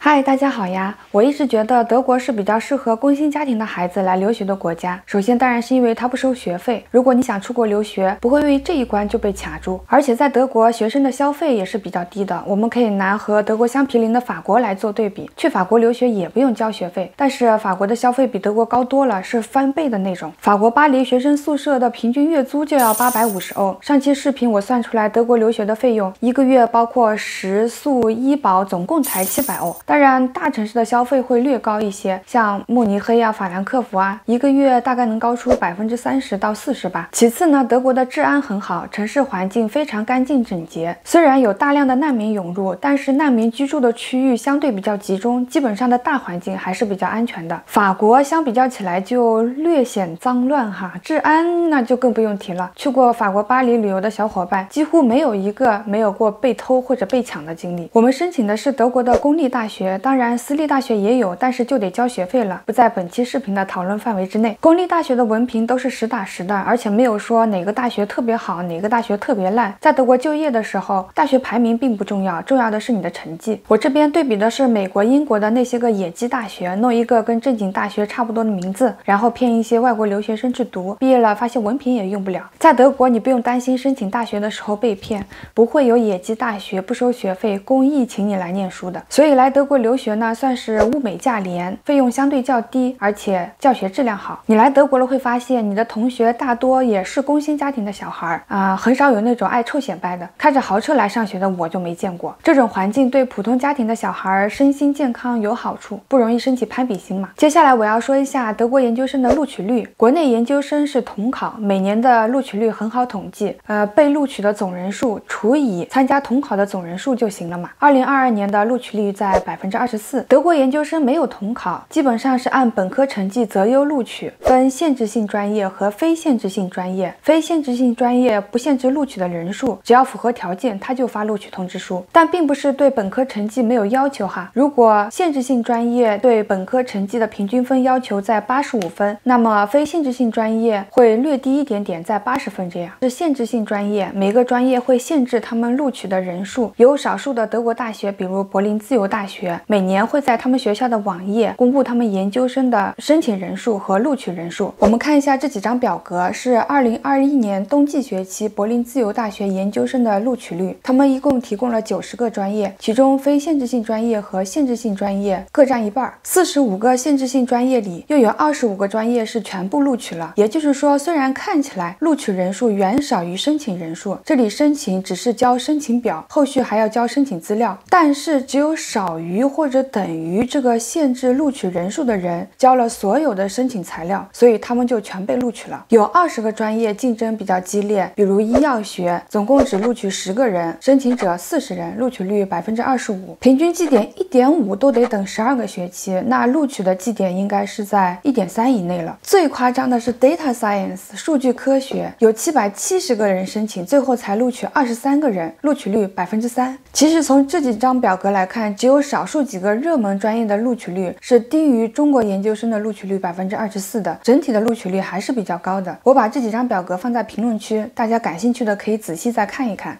嗨，大家好呀！我一直觉得德国是比较适合工薪家庭的孩子来留学的国家。首先，当然是因为它不收学费，如果你想出国留学，不会因为这一关就被卡住。而且在德国，学生的消费也是比较低的。我们可以拿和德国相毗邻的法国来做对比，去法国留学也不用交学费，但是法国的消费比德国高多了，是翻倍的那种。法国巴黎学生宿舍的平均月租就要850欧。上期视频我算出来德国留学的费用，一个月包括食宿医保，总共才700欧。当然，大城市的消费会略高一些，像慕尼黑啊、法兰克福啊，一个月大概能高出30%到40%吧。其次呢，德国的治安很好，城市环境非常干净整洁。虽然有大量的难民涌入，但是难民居住的区域相对比较集中，基本上的大环境还是比较安全的。法国相比较起来就略显脏乱哈，治安那就更不用提了。去过法国巴黎旅游的小伙伴，几乎没有一个没有过被偷或者被抢的经历。我们申请的是德国的公立大学，当然私立大学也有，但是就得交学费了，不在本期视频的讨论范围之内。公立大学的文凭都是实打实的，而且没有说哪个大学特别好，哪个大学特别烂。在德国就业的时候，大学排名并不重要，重要的是你的成绩。我这边对比的是美国、英国的那些个野鸡大学，弄一个跟正经大学差不多的名字，然后骗一些外国留学生去读，毕业了发现文凭也用不了。在德国，你不用担心申请大学的时候被骗，不会有野鸡大学不收学费，公益请你来念书的。所以来德国留学呢，算是物美价廉，费用相对较低，而且教学质量好。你来德国了会发现，你的同学大多也是工薪家庭的小孩很少有那种爱臭显摆的。开着豪车来上学的我就没见过。这种环境对普通家庭的小孩身心健康有好处，不容易升起攀比心嘛。接下来我要说一下德国研究生的录取率。国内研究生是统考，每年的录取率很好统计，被录取的总人数除以参加统考的总人数就行了嘛。2022年的录取率在24%。德国研究生没有统考，基本上是按本科成绩择优录取，分限制性专业和非限制性专业。非限制性专业不限制录取的人数，只要符合条件，他就发录取通知书。但并不是对本科成绩没有要求哈。如果限制性专业对本科成绩的平均分要求在85分，那么非限制性专业会略低一点点，在80分这样。是限制性专业，每个专业会限制他们录取的人数。有少数的德国大学，比如柏林自由大学，每年会在他们学校的网页公布他们研究生的申请人数和录取人数。我们看一下这几张表格，是2021年冬季学期柏林自由大学研究生的录取率。他们一共提供了90个专业，其中非限制性专业和限制性专业各占一半。45个限制性专业里，又有25个专业是全部录取了。也就是说，虽然看起来录取人数远少于申请人数，这里申请只是交申请表，后续还要交申请资料，但是只有少于或者等于这个限制录取人数的人交了所有的申请材料，所以他们就全被录取了。有20个专业竞争比较激烈，比如医药学，总共只录取10个人，申请者40人，录取率25%，平均绩点1.5都得等12个学期，那录取的绩点应该是在1.3以内了。最夸张的是 Data Science 数据科学，有770个人申请，最后才录取23个人，录取率3%。其实从这几张表格来看，只有少数几个热门专业的录取率是低于中国研究生的录取率24%的，整体的录取率还是比较高的。我把这几张表格放在评论区，大家感兴趣的可以仔细再看一看。